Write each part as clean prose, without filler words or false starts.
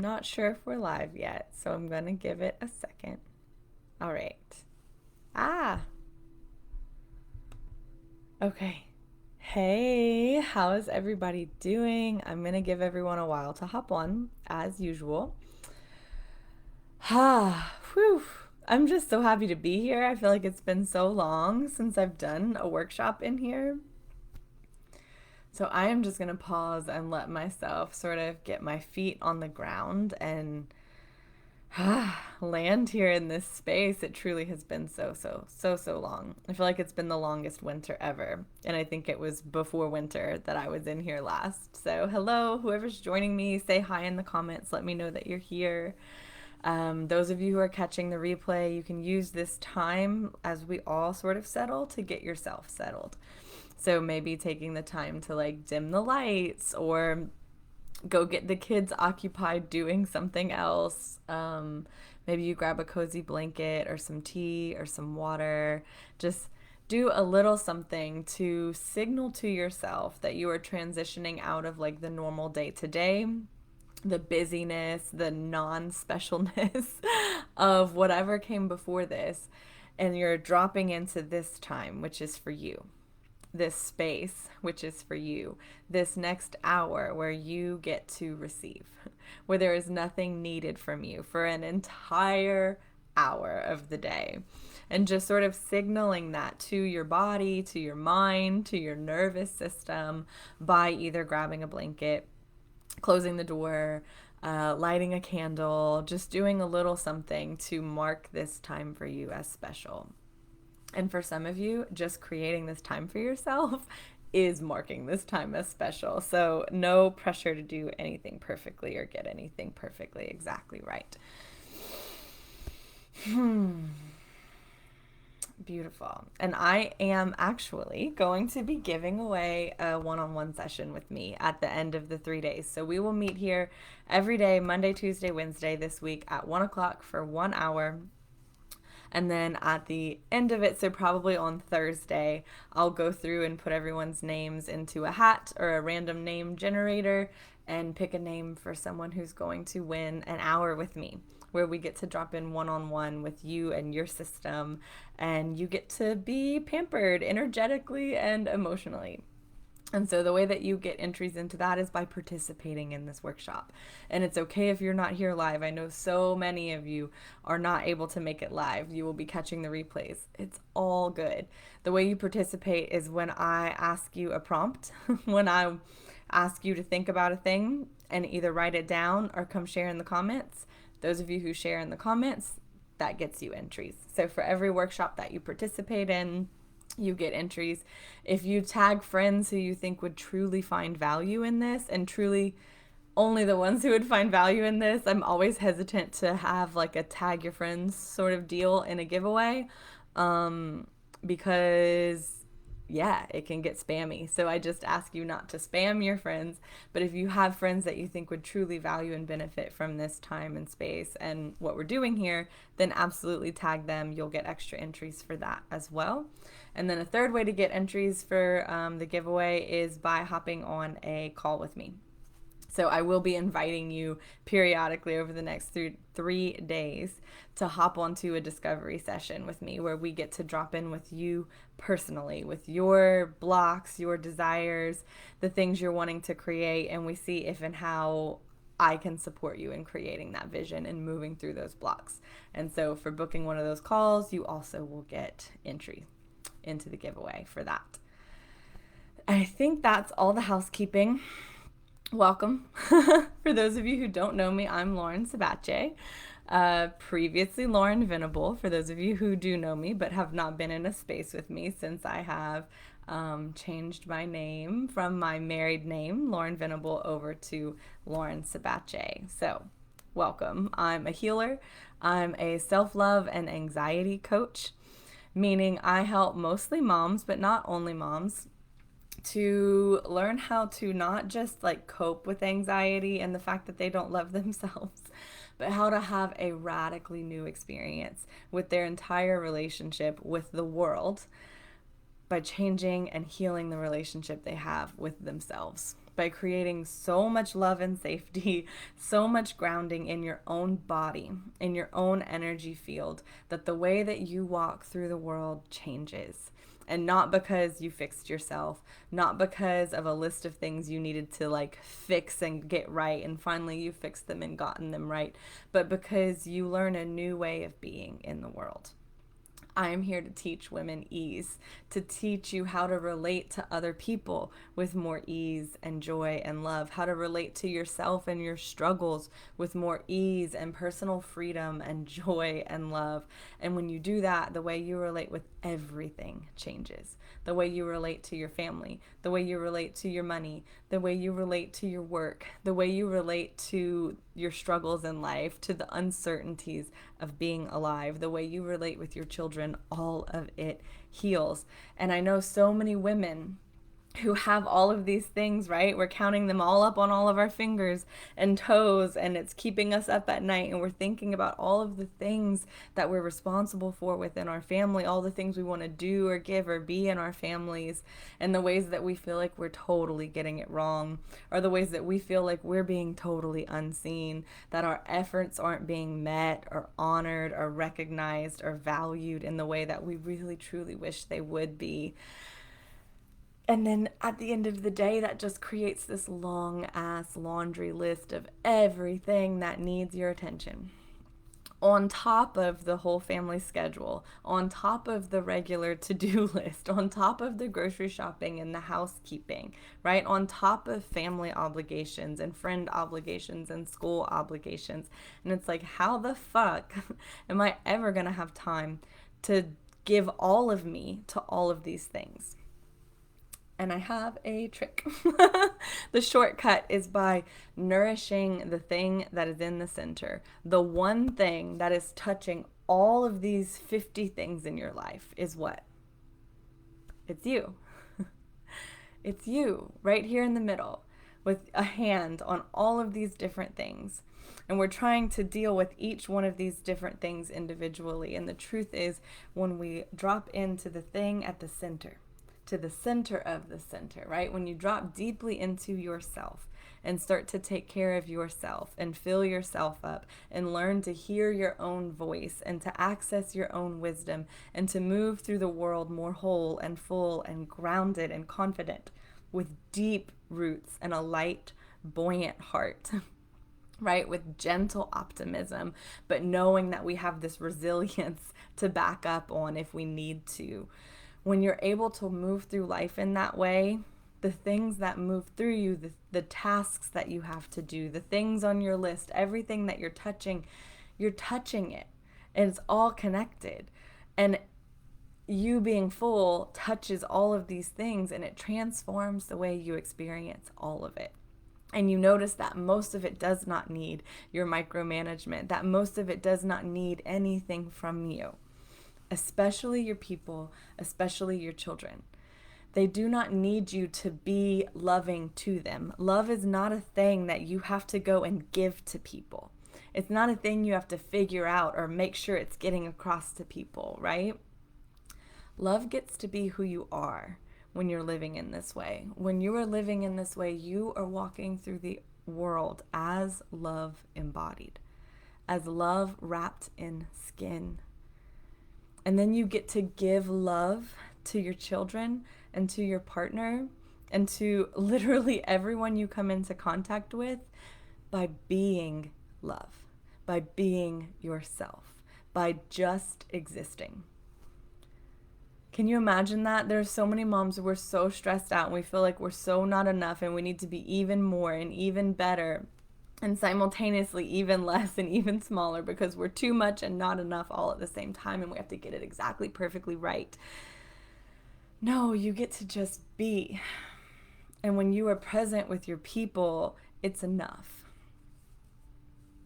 not sure if we're live yet, so I'm gonna give it a second. All right. Ah, okay. Hey, how is everybody doing? I'm gonna give everyone a while to hop on, as usual. Ah, whew. I'm just so happy to be here. I feel like it's been so long since I've done a workshop in here. So I am just gonna pause and let myself sort of get my feet on the ground and land here in this space. It truly has been so long. I feel like it's been the longest winter ever. And I think it was before winter that I was in here last. So, hello, whoever's joining me, say hi in the comments. Let me know that you're here. Those of you who are catching the replay, you can use this time as we all sort of settle to get yourself settled. So, maybe taking the time to like dim the lights or go get the kids occupied doing something else. Maybe you grab a cozy blanket or some tea or some water. Just do a little something to signal to yourself that you are transitioning out of like the normal day to day, the busyness, the non specialness of whatever came before this, and you're dropping into this time, which is for you, this space, which is for you, this next hour where you get to receive, where there is nothing needed from you for an entire hour of the day. And just sort of signaling that to your body, to your mind, to your nervous system by either grabbing a blanket, closing the door, lighting a candle, just doing a little something to mark this time for you as special. And for some of you, just creating this time for yourself is marking this time as special. So, no pressure to do anything perfectly or get anything perfectly exactly right. Beautiful. And I am actually going to be giving away a one on one session with me at the end of the 3 days. So, we will meet here every day, Monday, Tuesday, Wednesday this week at 1 o'clock for 1 hour. And then at the end of it, so probably on Thursday, I'll go through and put everyone's names into a hat or a random name generator and pick a name for someone who's going to win an hour with me, where we get to drop in one on one with you and your system, and you get to be pampered energetically and emotionally. And so the way that you get entries into that is by participating in this workshop. And it's okay if you're not here live. I know so many of you are not able to make it live. You will be catching the replays. It's all good. The way you participate is when I ask you a prompt, when I ask you to think about a thing and either write it down or come share in the comments. Those of you who share in the comments, that gets you entries. So for every workshop that you participate in, you get entries. If you tag friends who you think would truly find value in this, and truly only the ones who would find value in this, I'm always hesitant to have like a tag your friends sort of deal in a giveaway, because yeah, it can get spammy. So I just ask you not to spam your friends. But if you have friends that you think would truly value and benefit from this time and space and what we're doing here, then absolutely tag them. You'll get extra entries for that as well. And then a third way to get entries for the giveaway is by hopping on a call with me. So I will be inviting you periodically over the next 3 days to hop onto a discovery session with me, where we get to drop in with you personally, with your blocks, your desires, the things you're wanting to create, and we see if and how I can support you in creating that vision and moving through those blocks. And so for booking one of those calls, you also will get entry into the giveaway for that. I think that's all the housekeeping. Welcome. For those of you who don't know me, I'm Lauren Sabache, previously Lauren Venable, for those of you who do know me but have not been in a space with me since I have changed my name from my married name, Lauren Venable, over to Lauren Sabache. So, welcome. I'm a healer. I'm a self-love and anxiety coach, meaning I help mostly moms, but not only moms, to learn how to not just like cope with anxiety and the fact that they don't love themselves, but how to have a radically new experience with their entire relationship with the world by changing and healing the relationship they have with themselves. by creating so much love and safety, so much grounding in your own body, in your own energy field, that the way that you walk through the world changes. And not because you fixed yourself, not because of a list of things you needed to like fix and get right, and finally you fixed them and gotten them right, but because you learn a new way of being in the world. I am here to teach women ease, to teach you how to relate to other people with more ease and joy and love, how to relate to yourself and your struggles with more ease and personal freedom and joy and love. And when you do that, the way you relate with everything changes. The way you relate to your family, the way you relate to your money, the way you relate to your work, the way you relate to your struggles in life, to the uncertainties of being alive, the way you relate with your children, all of it heals. And I know so many women who have all of these things, right? We're counting them all up on all of our fingers and toes, and it's keeping us up at night, and we're thinking about all of the things that we're responsible for within our family, all the things we want to do or give or be in our families, and the ways that we feel like we're totally getting it wrong, or the ways that we feel like we're being totally unseen, that our efforts aren't being met or honored or recognized or valued in the way that we really truly wish they would be. And then at the end of the day, that just creates this long ass laundry list of everything that needs your attention. On top of the whole family schedule, on top of the regular to-do list, on top of the grocery shopping and the housekeeping, right? On top of family obligations and friend obligations and school obligations. And it's like, how the fuck am I ever gonna have time to give all of me to all of these things? And I have a trick. The shortcut is by nourishing the thing that is in the center. The one thing that is touching all of these 50 things in your life is what? It's you. It's you right here in the middle with a hand on all of these different things. And we're trying to deal with each one of these different things individually. And the truth is, when we drop into the thing at the center, to the center of the center, right? When you drop deeply into yourself and start to take care of yourself and fill yourself up and learn to hear your own voice and to access your own wisdom and to move through the world more whole and full and grounded and confident with deep roots and a light, buoyant heart. Right? With gentle optimism, but knowing that we have this resilience to back up on if we need to. When you're able to move through life in that way, the things that move through you, the tasks that you have to do, the things on your list, everything that you're touching it. And it's all connected. And you being full touches all of these things, and it transforms the way you experience all of it. And you notice that most of it does not need your micromanagement, that most of it does not need anything from you. Especially your people, especially your children. They do not need you to be loving to them. Love is not a thing that you have to go and give to people. It's not a thing you have to figure out or make sure it's getting across to people, right? Love gets to be who you are when you're living in this way. When you are living in this way, you are walking through the world as love embodied, as love wrapped in skin. And then you get to give love to your children and to your partner and to literally everyone you come into contact with by being love, by being yourself, by just existing. Can you imagine that? There's so many moms who are so stressed out and we feel like we're so not enough and we need to be even more and even better. And simultaneously even less and even smaller because we're too much and not enough all at the same time, and we have to get it exactly perfectly right. No, you get to just be. And when you are present with your people, it's enough.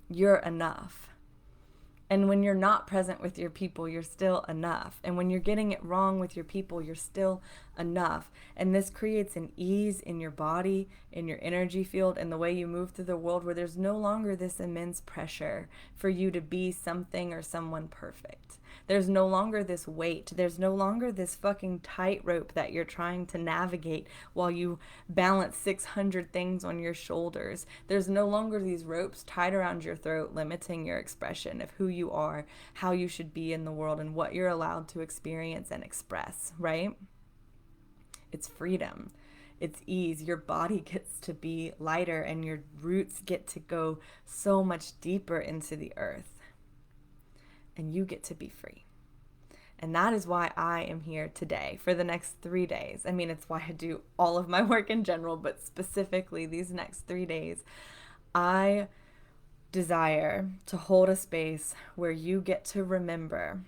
You're enough. And when you're not present with your people, you're still enough. And when you're getting it wrong with your people, you're still enough. And this creates an ease in your body, in your energy field, and the way you move through the world, where there's no longer this immense pressure for you to be something or someone perfect. There's no longer this weight. There's no longer this fucking tightrope that you're trying to navigate while you balance 600 things on your shoulders. There's no longer these ropes tied around your throat limiting your expression of who you are, how you should be in the world, and what you're allowed to experience and express, right? It's freedom. It's ease. Your body gets to be lighter and your roots get to go so much deeper into the earth. And you get to be free. And that is why I am here today for the next 3 days. I mean, it's why I do all of my work in general, but specifically these next 3 days, I desire to hold a space where you get to remember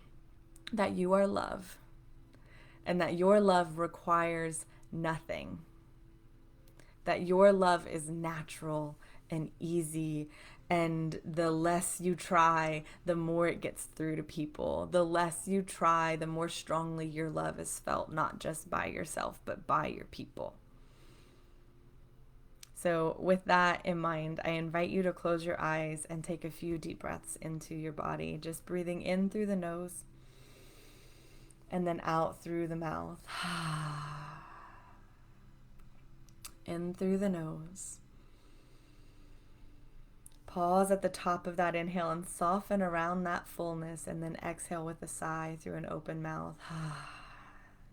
that you are love and that your love requires nothing. That your love is natural and easy, and the less you try, the more it gets through to people. The less you try, the more strongly your love is felt, not just by yourself, but by your people. So with that in mind, I invite you to close your eyes and take a few deep breaths into your body, just breathing in through the nose and then out through the mouth. In through the nose. Pause at the top of that inhale and soften around that fullness, and then exhale with a sigh through an open mouth.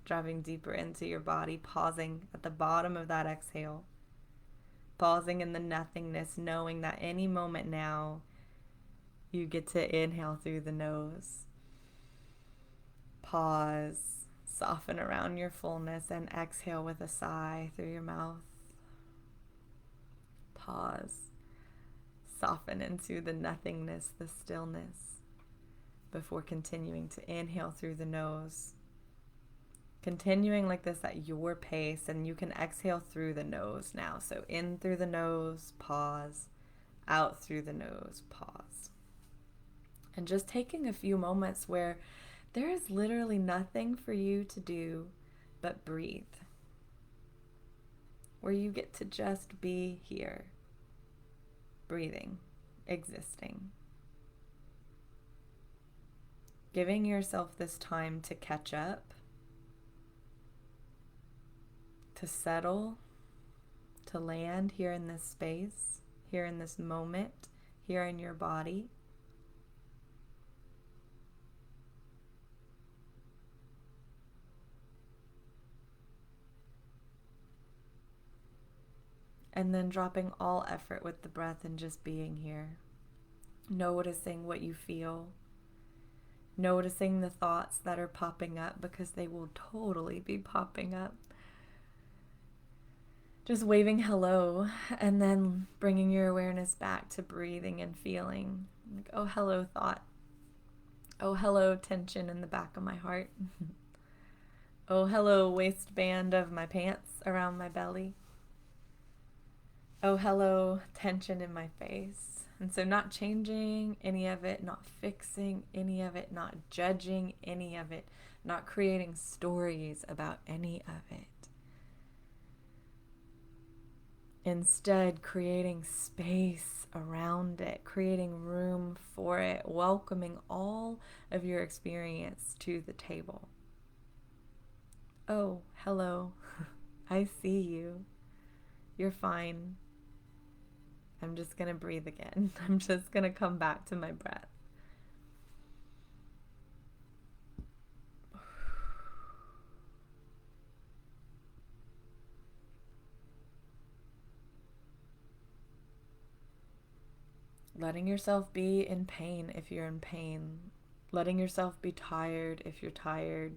Driving deeper into your body, pausing at the bottom of that exhale. Pausing in the nothingness, knowing that any moment now you get to inhale through the nose. Pause, soften around your fullness, and exhale with a sigh through your mouth. Pause. Soften into the nothingness, the stillness, before continuing to inhale through the nose. Continuing like this at your pace, and you can exhale through the nose now. So in through the nose, pause. Out through the nose, pause. And just taking a few moments where there is literally nothing for you to do but breathe. Where you get to just be here. Breathing, existing. Giving yourself this time to catch up, to settle, to land here in this space, here in this moment, here in your body. And then dropping all effort with the breath and just being here. Noticing what you feel. Noticing the thoughts that are popping up, because they will totally be popping up. Just waving hello, and then bringing your awareness back to breathing and feeling. Like, oh, hello, thought. Oh, hello, tension in the back of my heart. Oh, hello, waistband of my pants around my belly. Oh, hello, tension in my face. And so not changing any of it, not fixing any of it, not judging any of it, not creating stories about any of it. Instead, creating space around it, creating room for it, welcoming all of your experience to the table. Oh, hello, I see you. You're fine. I'm just going to breathe again. I'm just going to come back to my breath. Letting yourself be in pain if you're in pain. Letting yourself be tired if you're tired.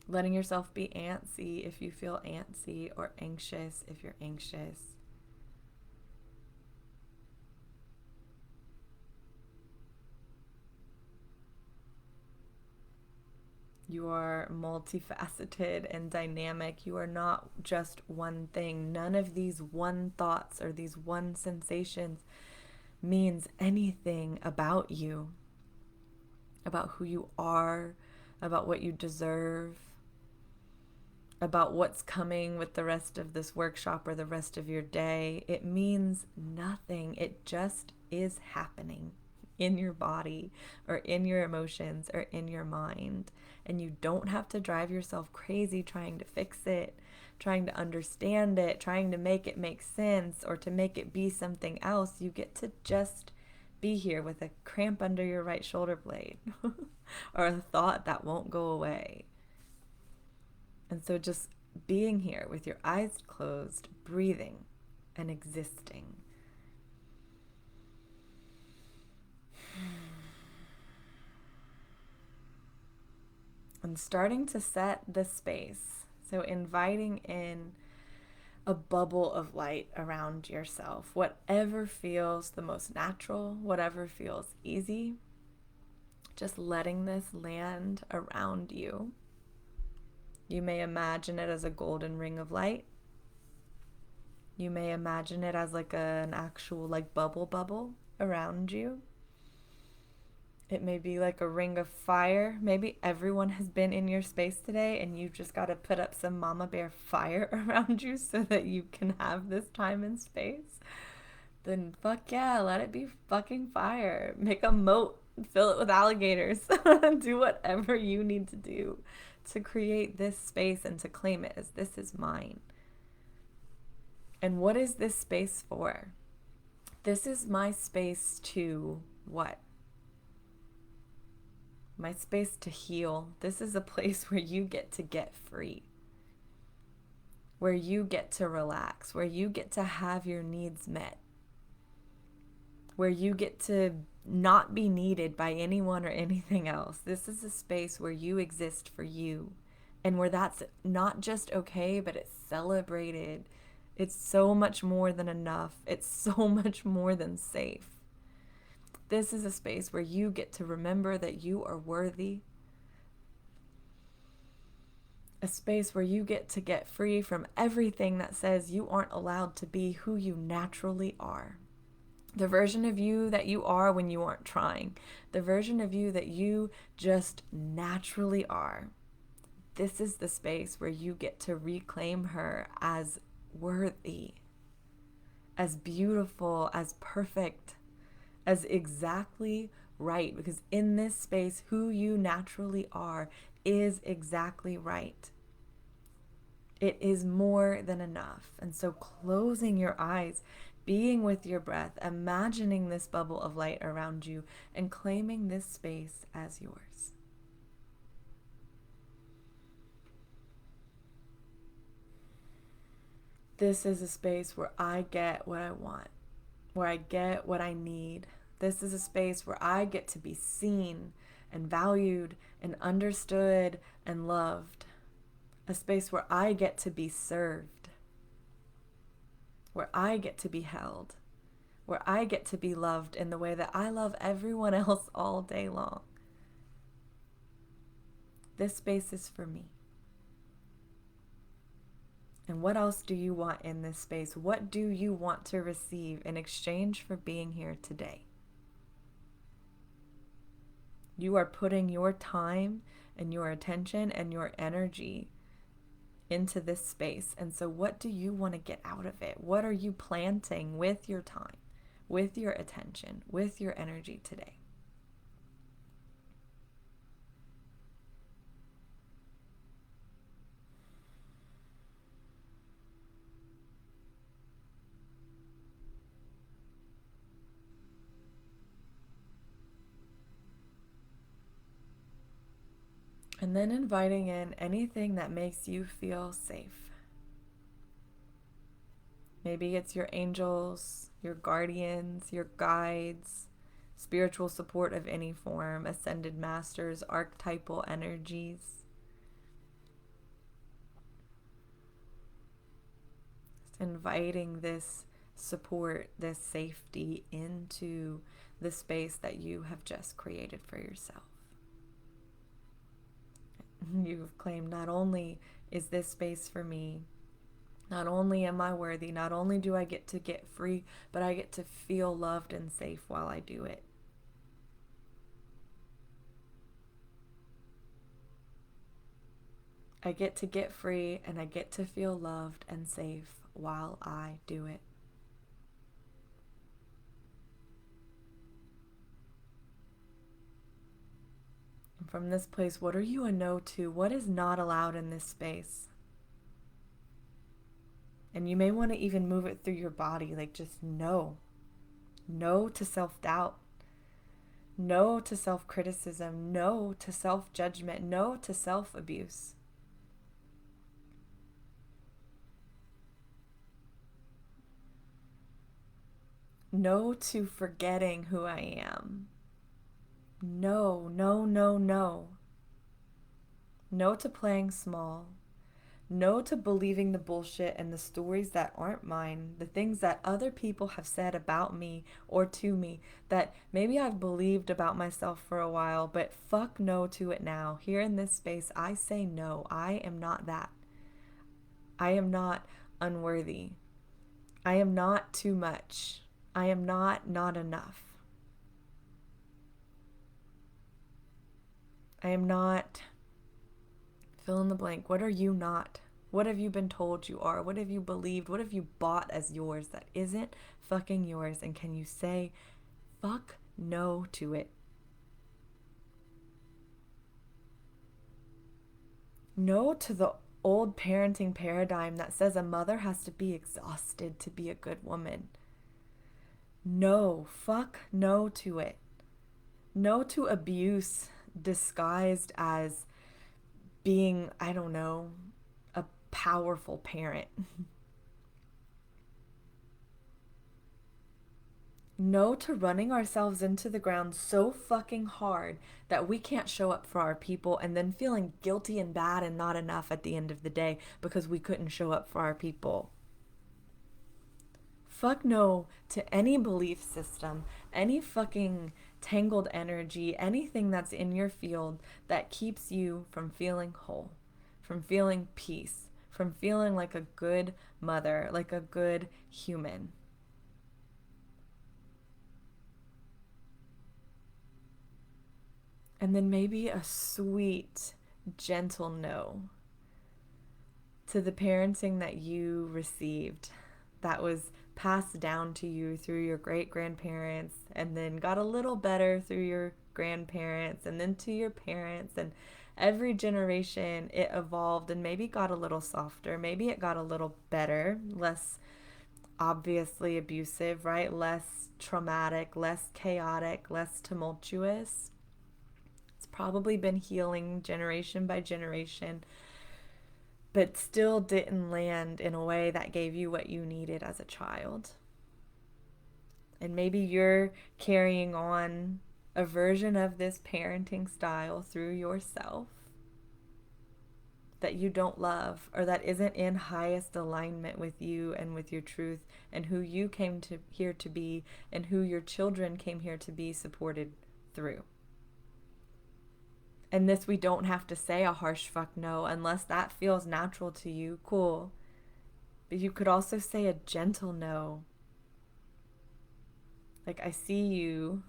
Letting yourself be antsy if you feel antsy, or anxious if you're anxious. You are multifaceted and dynamic. You are not just one thing. None of these one thoughts or these one sensations means anything about you, about who you are, about what you deserve, about what's coming with the rest of this workshop or the rest of your day. It means nothing. It just is happening in your body or in your emotions or in your mind. And you don't have to drive yourself crazy trying to fix it, trying to understand it, trying to make it make sense or to make it be something else. You get to just be here with a cramp under your right shoulder blade or a thought that won't go away. And so just being here with your eyes closed, breathing and existing. And starting to set the space. So inviting in a bubble of light around yourself, whatever feels the most natural, whatever feels easy, just letting this land around you. You may imagine it as a golden ring of light. You may imagine it as like an actual like bubble around you. It may be like a ring of fire. Maybe everyone has been in your space today and you've just got to put up some mama bear fire around you so that you can have this time and space. Then fuck yeah, let it be fucking fire. Make a moat, fill it with alligators. Do whatever you need to do to create this space and to claim it as this is mine. And what is this space for? This is my space to what? My space to heal. This is a place where you get free, where you get to relax, where you get to have your needs met, where you get to not be needed by anyone or anything else. This is a space where you exist for you, and where that's not just okay, but it's celebrated. It's so much more than enough. It's so much more than safe. This is a space where you get to remember that you are worthy. A space where you get free from everything that says you aren't allowed to be who you naturally are. The version of you that you are when you aren't trying. The version of you that you just naturally are. This is the space where you get to reclaim her as worthy, as beautiful, as perfect, as exactly right. Because in this space, who you naturally are is exactly right. It is more than enough. And so closing your eyes, being with your breath, imagining this bubble of light around you, and claiming this space as yours. This is a space where I get what I want, where I get what I need. This is a space where I get to be seen and valued and understood and loved. A space where I get to be served, where I get to be held, where I get to be loved in the way that I love everyone else all day long. This space is for me. And what else do you want in this space? What do you want to receive in exchange for being here today? You are putting your time and your attention and your energy into this space. And so what do you want to get out of it? What are you planting with your time, with your attention, with your energy today? And then inviting in anything that makes you feel safe. Maybe it's your angels, your guardians, your guides, spiritual support of any form, ascended masters, archetypal energies. Just inviting this support, this safety into the space that you have just created for yourself. You've claimed, not only is this space for me, not only am I worthy, not only do I get to get free, but I get to feel loved and safe while I do it. I get to get free and I get to feel loved and safe while I do it. From this place, what are you a no to? What is not allowed in this space? And you may want to even move it through your body, like just no. No to self-doubt. No to self-criticism. No to self-judgment. No to self-abuse. No to forgetting who I am. No, no, no, no. No to playing small. No to believing the bullshit and the stories that aren't mine, the things that other people have said about me or to me that maybe I've believed about myself for a while, but fuck no to it now. Here in this space, I say no. I am not that. I am not unworthy. I am not too much. I am not enough. I am not, fill in the blank. What are you not? What have you been told you are? What have you believed? What have you bought as yours that isn't fucking yours? And can you say, fuck no to it? No to the old parenting paradigm that says a mother has to be exhausted to be a good woman. No, fuck no to it. No to abuse disguised as being, I don't know, a powerful parent. No to running ourselves into the ground so fucking hard that we can't show up for our people and then feeling guilty and bad and not enough at the end of the day because we couldn't show up for our people. Fuck no to any belief system, any fucking tangled energy, anything that's in your field that keeps you from feeling whole, from feeling peace, from feeling like a good mother, like a good human. And then maybe a sweet, gentle no to the parenting that you received that was passed down to you through your great grandparents and then got a little better through your grandparents and then to your parents, and every generation it evolved and maybe got a little softer, maybe it got a little better, less obviously abusive, right? Less traumatic, less chaotic, less tumultuous. It's probably been healing generation by generation, but still didn't land in a way that gave you what you needed as a child. And maybe you're carrying on a version of this parenting style through yourself that you don't love, or that isn't in highest alignment with you and with your truth and who you came to here to be and who your children came here to be supported through. And this, we don't have to say a harsh fuck no unless that feels natural to you. Cool. But you could also say a gentle no. Like, I see you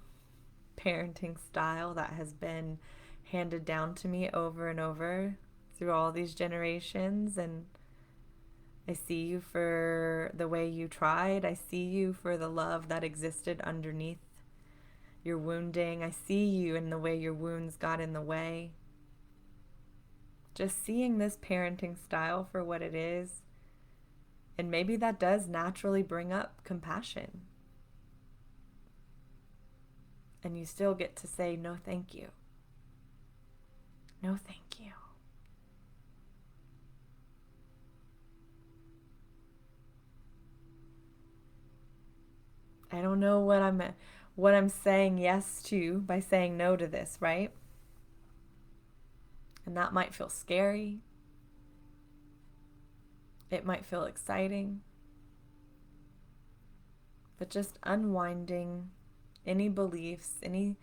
parenting style that has been handed down to me over and over through all these generations, and I see you for the way you tried. I see you for the love that existed underneath your wounding. I see you in the way your wounds got in the way. Just seeing this parenting style for what it is. And maybe that does naturally bring up compassion. And you still get to say, no, thank you. No, thank you. I don't know what I'm saying yes to by saying no to this, right? And that might feel scary. It might feel exciting. But just unwinding any beliefs, any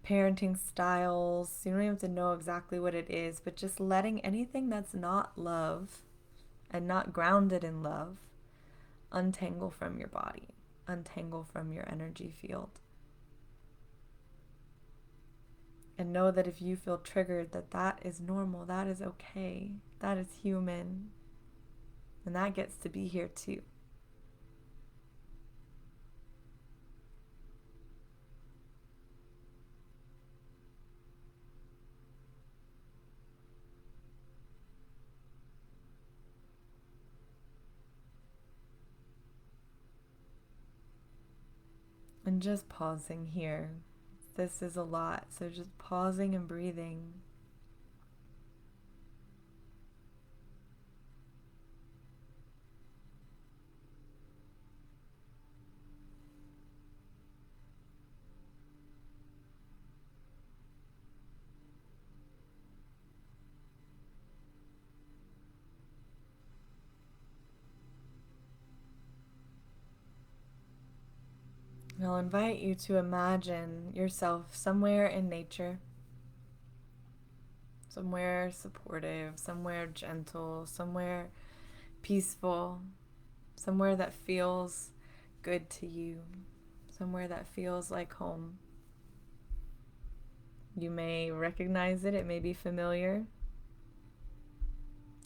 parenting styles. You don't even have to know exactly what it is, but just letting anything that's not love and not grounded in love untangle from your body, untangle from your energy field. And know that if you feel triggered, that is normal, that is okay, that is human, and that gets to be here too. And just pausing here. This is a lot, so just pausing and breathing. And I'll invite you to imagine yourself somewhere in nature, somewhere supportive, somewhere gentle, somewhere peaceful, somewhere that feels good to you, somewhere that feels like home. You may recognize it, it may be familiar.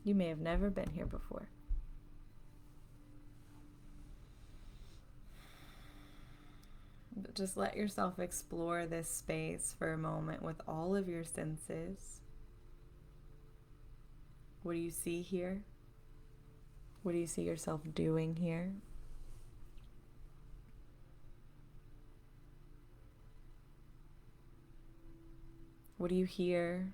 You may have never been here before. But just let yourself explore this space for a moment with all of your senses. What do you see here? What do you see yourself doing here? What do you hear?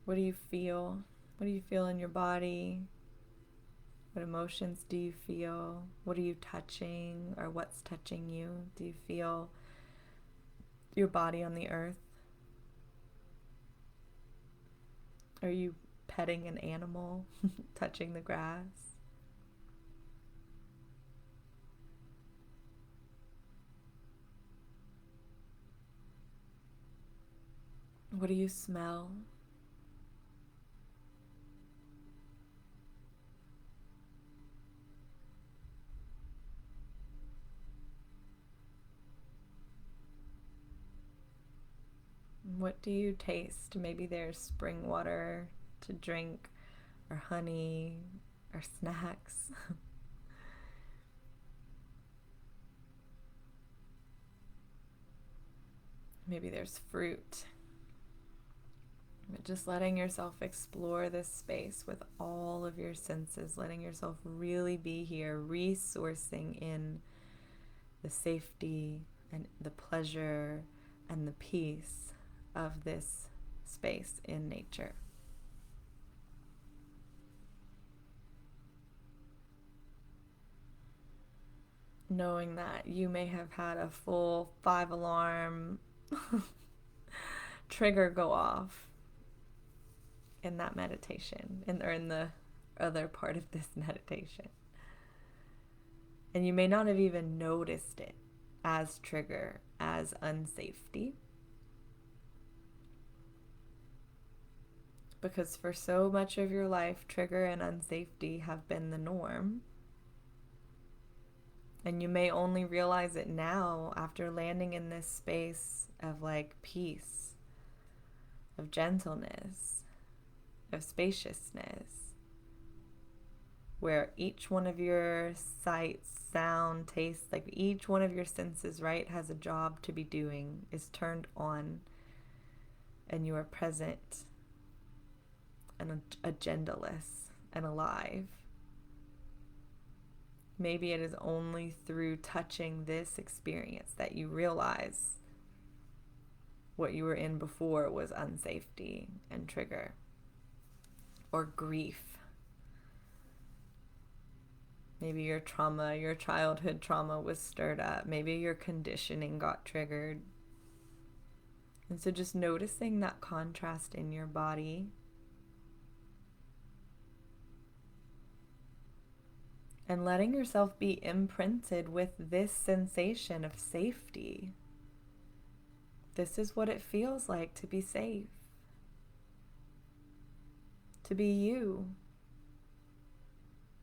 What do you feel? What do you feel in your body? What emotions do you feel? What are you touching, or what's touching you? Do you feel your body on the earth? Are you petting an animal, touching the grass? What do you smell? What do you taste? Maybe there's spring water to drink, or honey, or snacks. Maybe there's fruit. But just letting yourself explore this space with all of your senses, letting yourself really be here, resourcing in the safety and the pleasure and the peace of this space in nature. Knowing that you may have had a full 5-alarm trigger go off in that meditation, or in the other part of this meditation. And you may not have even noticed it as trigger, as unsafety. Because for so much of your life, trigger and unsafety have been the norm. And you may only realize it now after landing in this space of like peace, of gentleness, of spaciousness, where each one of your sight, sound, taste, like each one of your senses, right, has a job to be doing, is turned on, and you are present and agendaless and alive. Maybe it is only through touching this experience that you realize what you were in before was unsafety and trigger, or grief. Maybe your trauma, your childhood trauma was stirred up. Maybe your conditioning got triggered. And so just noticing that contrast in your body, and letting yourself be imprinted with this sensation of safety. This is what it feels like to be safe, to be you,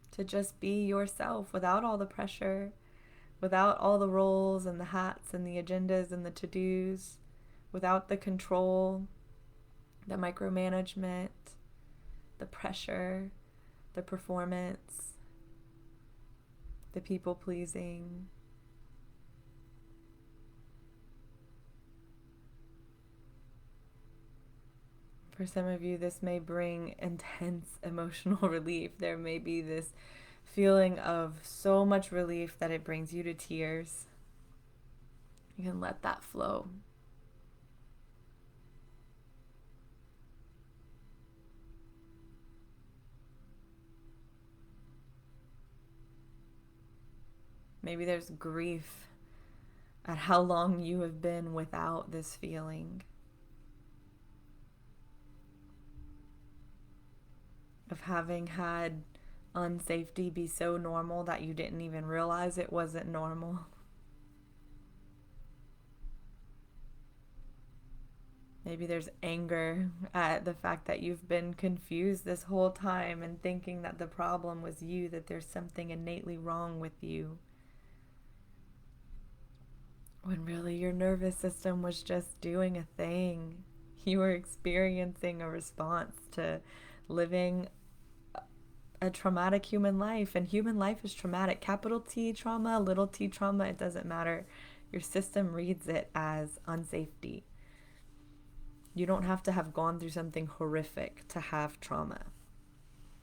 to just be yourself without all the pressure, without all the roles and the hats and the agendas and the to-dos, without the control, the micromanagement, the pressure, the performance, the people-pleasing. For some of you, this may bring intense emotional relief. There may be this feeling of so much relief that it brings you to tears. You can let that flow. Maybe there's grief at how long you have been without this feeling of having had unsafety be so normal that you didn't even realize it wasn't normal. Maybe there's anger at the fact that you've been confused this whole time and thinking that the problem was you, that there's something innately wrong with you, when really your nervous system was just doing a thing. You were experiencing a response to living a traumatic human life, and human life is traumatic. Capital T trauma, little t trauma, it doesn't matter. Your system reads it as unsafety. You don't have to have gone through something horrific to have trauma.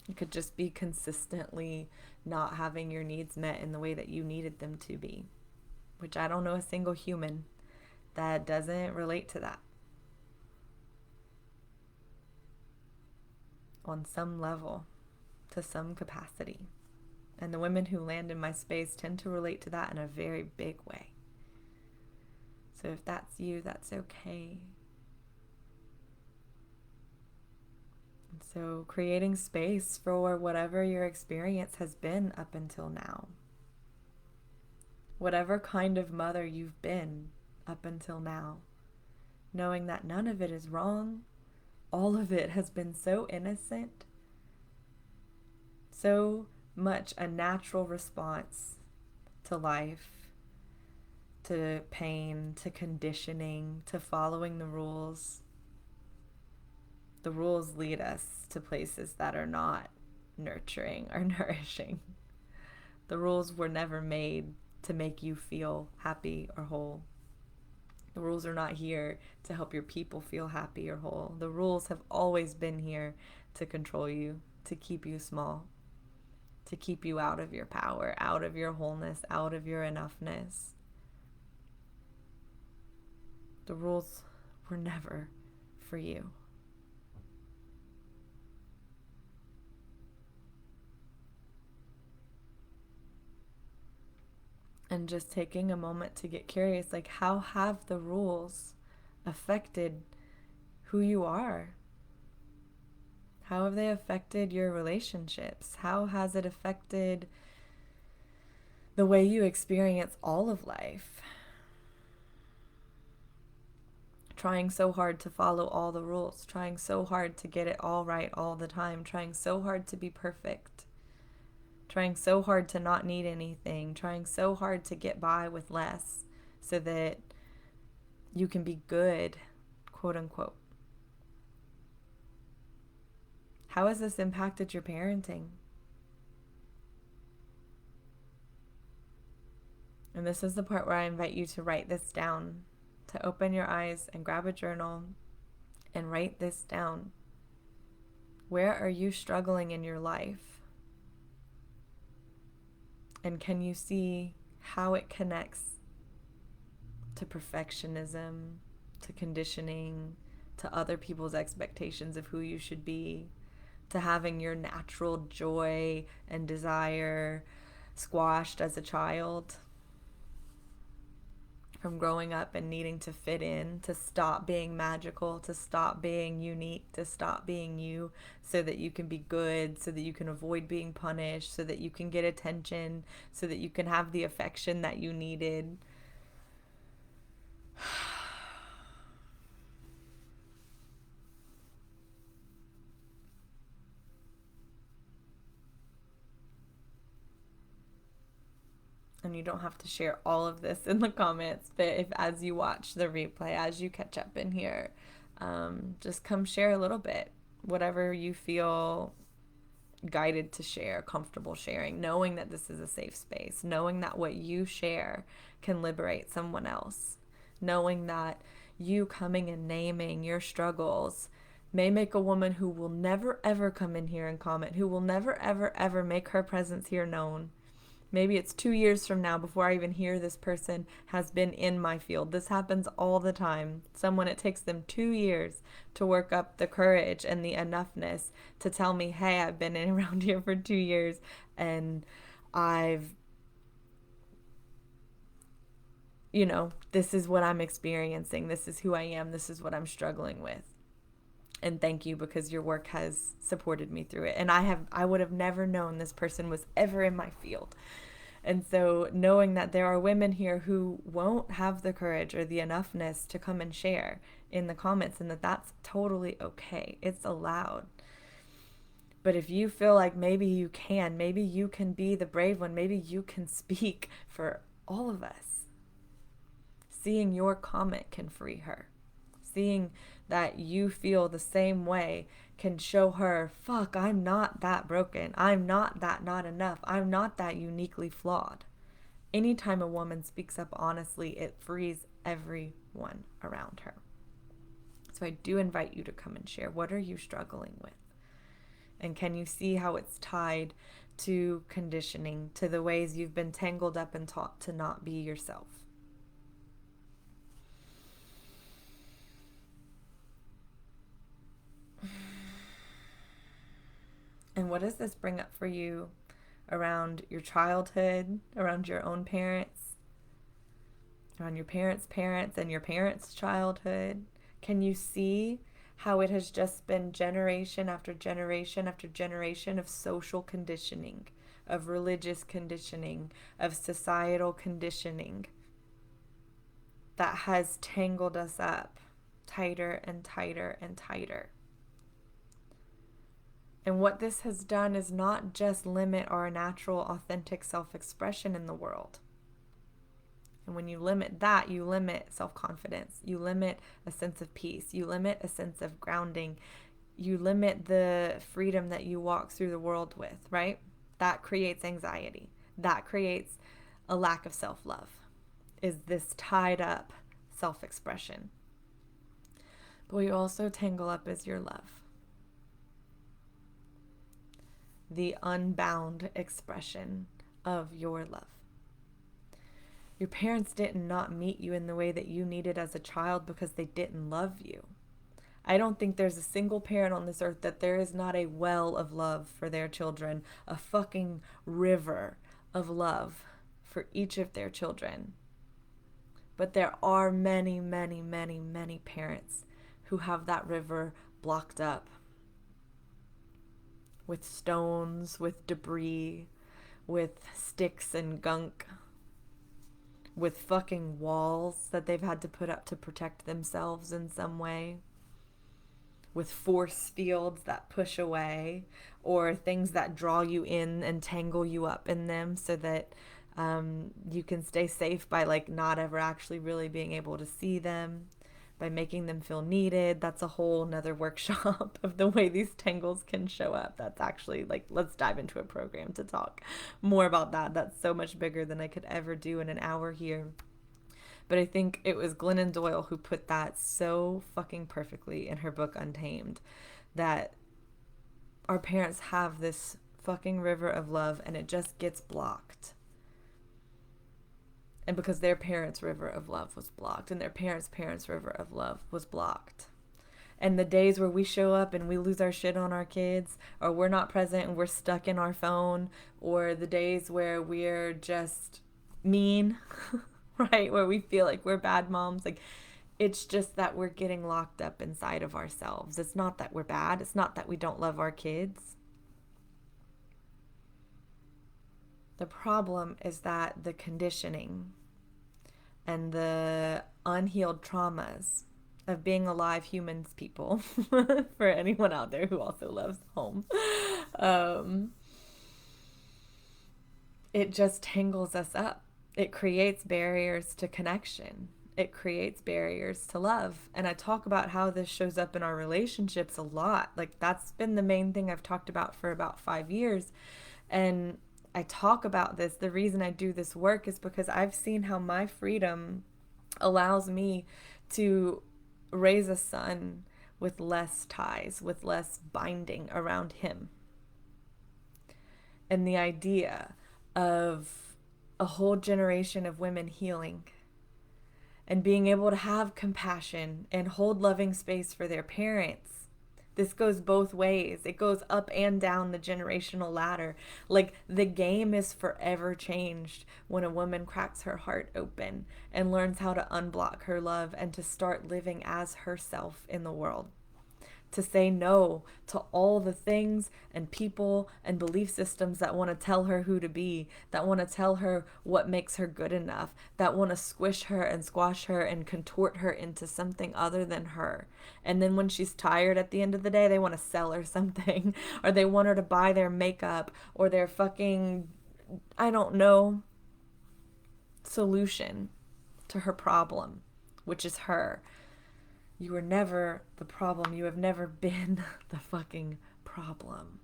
It could just be consistently not having your needs met in the way that you needed them to be, which I don't know a single human that doesn't relate to that on some level, to some capacity. And the women who land in my space tend to relate to that in a very big way. So if that's you, that's okay. And so creating space for whatever your experience has been up until now. Whatever kind of mother you've been up until now. Knowing that none of it is wrong. All of it has been so innocent. So much a natural response to life, to pain, to conditioning, to following the rules. The rules lead us to places that are not nurturing or nourishing. The rules were never made to make you feel happy or whole. The rules are not here to help your people feel happy or whole. The rules have always been here to control you, to keep you small, to keep you out of your power, out of your wholeness, out of your enoughness. The rules were never for you. And just taking a moment to get curious, like, how have the rules affected who you are? How have they affected your relationships? How has it affected the way you experience all of life? Trying so hard to follow all the rules, trying so hard to get it all right all the time, trying so hard to be perfect, trying so hard to not need anything, trying so hard to get by with less so that you can be good, quote unquote. How has this impacted your parenting? And this is the part where I invite you to write this down, to open your eyes and grab a journal and write this down. Where are you struggling in your life? And can you see how it connects to perfectionism, to conditioning, to other people's expectations of who you should be, to having your natural joy and desire squashed as a child, from growing up and needing to fit in, to stop being magical, to stop being unique, to stop being you so that you can be good, so that you can avoid being punished, so that you can get attention, so that you can have the affection that you needed. And you don't have to share all of this in the comments, but if as you watch the replay, as you catch up in here, just come share a little bit, whatever you feel guided to share, comfortable sharing, knowing that this is a safe space, knowing that what you share can liberate someone else, knowing that you coming and naming your struggles may make a woman who will never ever come in here and comment, who will never ever ever make her presence here known. Maybe it's 2 years from now before I even hear this person has been in my field. This happens all the time. Someone, it takes them 2 years to work up the courage and the enoughness to tell me, hey, I've been in around here for 2 years and I've, this is what I'm experiencing. This is who I am. This is what I'm struggling with. And thank you, because your work has supported me through it. And I would have never known this person was ever in my field. And so knowing that there are women here who won't have the courage or the enoughness to come and share in the comments, and that's totally okay. It's allowed. But if you feel like maybe you can be the brave one, maybe you can speak for all of us. Seeing your comment can free her. Seeing that you feel the same way can show her, fuck, I'm not that broken. I'm not that not enough. I'm not that uniquely flawed. Anytime a woman speaks up honestly, it frees everyone around her. So I do invite you to come and share. What are you struggling with? And can you see how it's tied to conditioning, to the ways you've been tangled up and taught to not be yourself? And what does this bring up for you around your childhood, around your own parents, around your parents' parents and your parents' childhood? Can you see how it has just been generation after generation after generation of social conditioning, of religious conditioning, of societal conditioning that has tangled us up tighter and tighter and tighter? And what this has done is not just limit our natural, authentic self-expression in the world. And when you limit that, you limit self-confidence. You limit a sense of peace. You limit a sense of grounding. You limit the freedom that you walk through the world with, right? That creates anxiety. That creates a lack of self-love, is this tied up self-expression. But what you also tangle up is your love. The unbound expression of your love. Your parents didn't not meet you in the way that you needed as a child because they didn't love you. I don't think there's a single parent on this earth that there is not a well of love for their children, a fucking river of love for each of their children. But there are many, many, many, many parents who have that river blocked up with stones, with debris, with sticks and gunk, with fucking walls that they've had to put up to protect themselves in some way, with force fields that push away, or things that draw you in and tangle you up in them so that you can stay safe by not ever actually really being able to see them, by making them feel needed. That's a whole nother workshop of the way these tangles can show up. That's actually let's dive into a program to talk more about that. That's so much bigger than I could ever do in an hour here. But I think it was Glennon Doyle who put that so fucking perfectly in her book Untamed, that our parents have this fucking river of love and it just gets blocked. And because their parents' river of love was blocked, and their parents' river of love was blocked. And the days where we show up and we lose our shit on our kids, or we're not present and we're stuck in our phone, or the days where we're just mean, right? Where we feel like we're bad moms. It's just that we're getting locked up inside of ourselves. It's not that we're bad. It's not that we don't love our kids. The problem is that the conditioning and the unhealed traumas of being alive humans people, for anyone out there who also loves home, it just tangles us up. It creates barriers to connection. It creates barriers to love. And I talk about how this shows up in our relationships a lot. That's been the main thing I've talked about for about 5 years. And I talk about this. The reason I do this work is because I've seen how my freedom allows me to raise a son with less ties, with less binding around him. And the idea of a whole generation of women healing and being able to have compassion and hold loving space for their parents. This goes both ways. It goes up and down the generational ladder. Like, the game is forever changed when a woman cracks her heart open and learns how to unblock her love and to start living as herself in the world. To say no to all the things and people and belief systems that want to tell her who to be, that want to tell her what makes her good enough, that want to squish her and squash her and contort her into something other than her. And then when she's tired at the end of the day, they want to sell her something, or they want her to buy their makeup or their fucking, I don't know, solution to her problem, which is her. You were never the problem. You have never been the fucking problem.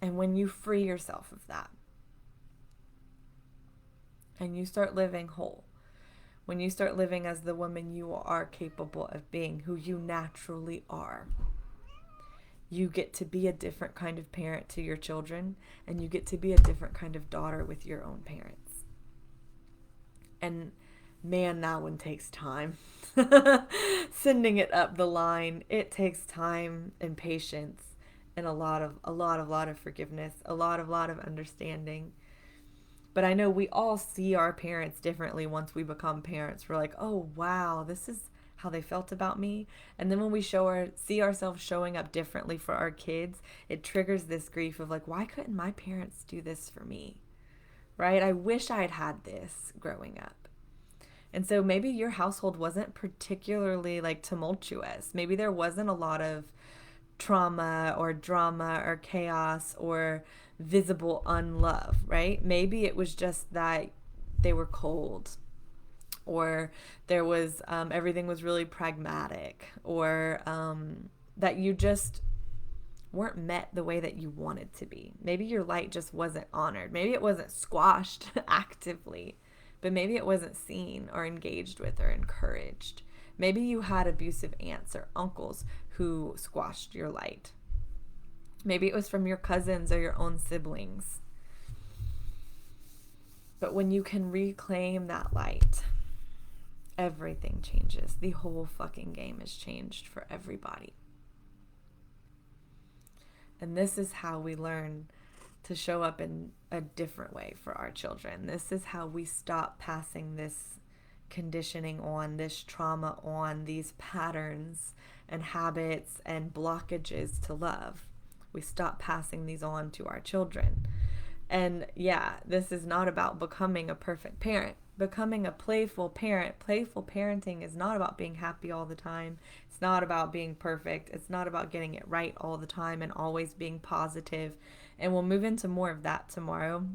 And when you free yourself of that, and you start living whole, when you start living as the woman you are capable of being, who you naturally are, you get to be a different kind of parent to your children, and you get to be a different kind of daughter with your own parents. And man, that one takes time. Sending it up the line, it takes time and patience and a lot of forgiveness, a lot of understanding. But I know we all see our parents differently once we become parents. We're like, oh wow, this is how they felt about me. And then when we see ourselves showing up differently for our kids, it triggers this grief of like, why couldn't my parents do this for me? Right? I wish I had had this growing up. And so maybe your household wasn't particularly like tumultuous. Maybe there wasn't a lot of trauma or drama or chaos or visible unlove, right? Maybe it was just that they were cold, or there was everything was really pragmatic, or that you just weren't met the way that you wanted to be. Maybe your light just wasn't honored. Maybe it wasn't squashed actively, but maybe it wasn't seen or engaged with or encouraged. Maybe you had abusive aunts or uncles who squashed your light. Maybe it was from your cousins or your own siblings. But when you can reclaim that light, everything changes. The whole fucking game is changed for everybody. And this is how we learn to show up in a different way for our children. This is how we stop passing this conditioning on, this trauma on, these patterns and habits and blockages to love. We stop passing these on to our children. And yeah, this is not about becoming a perfect parent. Becoming a playful parent. Playful parenting is not about being happy all the time. It's not about being perfect. It's not about getting it right all the time and always being positive. And we'll move into more of that tomorrow.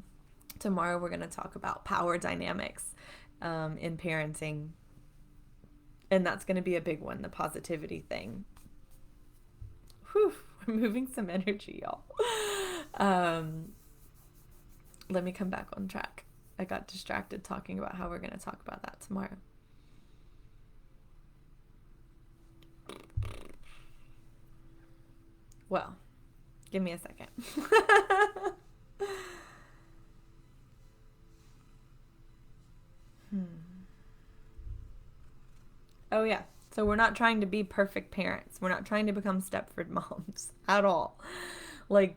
Tomorrow we're going to talk about power dynamics in parenting. And that's going to be a big one, the positivity thing. Whew, we're moving some energy, y'all. Let me come back on track. I got distracted talking about how we're going to talk about that tomorrow. Well, give me a second. Oh yeah. So we're not trying to be perfect parents. We're not trying to become Stepford moms at all. Like,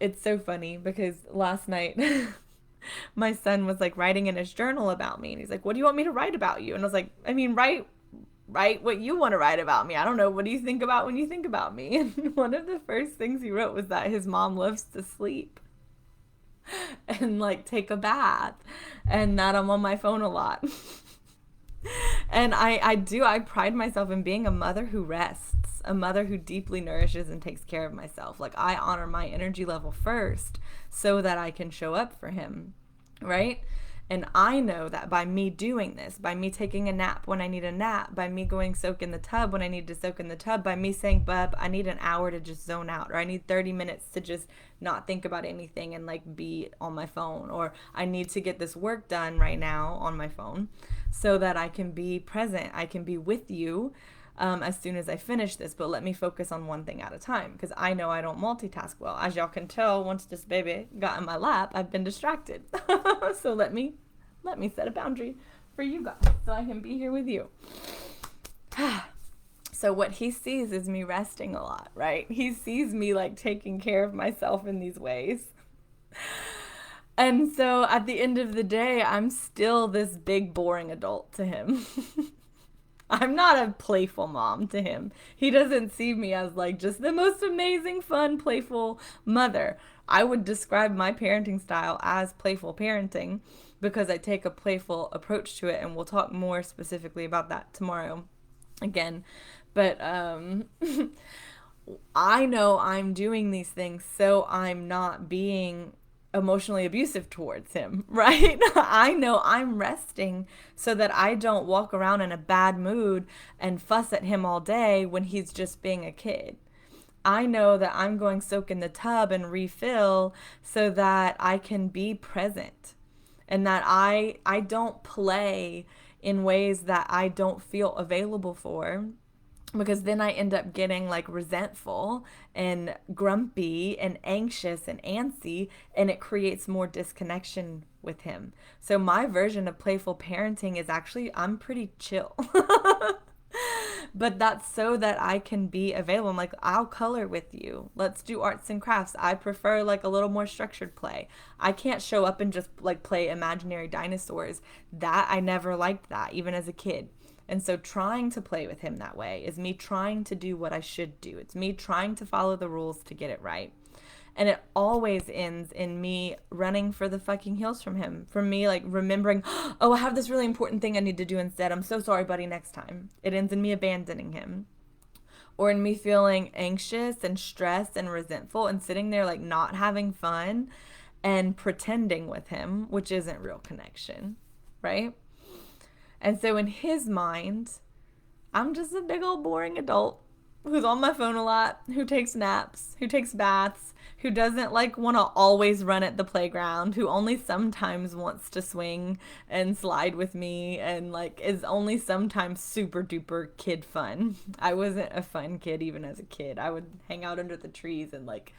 it's so funny because last night my son was like writing in his journal about me, and he's like, what do you want me to write about you? And I was like, I mean, write what you want to write about me. I don't know. What do you think about when you think about me? And one of the first things he wrote was that his mom loves to sleep and like take a bath, and that I'm on my phone a lot. And I pride myself in being a mother who rests, a mother who deeply nourishes and takes care of myself. Like, I honor my energy level first so that I can show up for him, right? And I know that by me doing this, by me taking a nap when I need a nap, by me going soak in the tub when I need to soak in the tub, by me saying, bub, I need an hour to just zone out, or I need 30 minutes to just not think about anything and like be on my phone, or I need to get this work done right now on my phone so that I can be present, I can be with you as soon as I finish this, but let me focus on one thing at a time, because I know I don't multitask well. As y'all can tell, once this baby got in my lap, I've been distracted. So let me set a boundary for you guys so I can be here with you. So what he sees is me resting a lot, right? He sees me like taking care of myself in these ways. And so at the end of the day, I'm still this big, boring adult to him. I'm not a playful mom to him. He doesn't see me as like just the most amazing, fun, playful mother. I would describe my parenting style as playful parenting because I take a playful approach to it, and we'll talk more specifically about that tomorrow again. But I know I'm doing these things so I'm not being emotionally abusive towards him, right? I know I'm resting so that I don't walk around in a bad mood and fuss at him all day when he's just being a kid. I know that I'm going soak in the tub and refill so that I can be present, and that I don't play in ways that I don't feel available for, because then I end up getting like resentful and grumpy and anxious and antsy, and it creates more disconnection with him. So my version of playful parenting is actually I'm pretty chill. But that's so that I can be available. I'm like, I'll color with you. Let's do arts and crafts. I prefer like a little more structured play. I can't show up and just like play imaginary dinosaurs. That I never liked that, even as a kid. And so trying to play with him that way is me trying to do what I should do. It's me trying to follow the rules to get it right. And it always ends in me running for the fucking hills from him. From me like remembering, oh, I have this really important thing I need to do instead. I'm so sorry, buddy, next time. It ends in me abandoning him. Or in me feeling anxious and stressed and resentful and sitting there like not having fun and pretending with him, which isn't real connection, right? And so in his mind, I'm just a big old boring adult who's on my phone a lot, who takes naps, who takes baths, who doesn't like want to always run at the playground, who only sometimes wants to swing and slide with me, and like is only sometimes super duper kid fun. I wasn't a fun kid even as a kid. I would hang out under the trees and like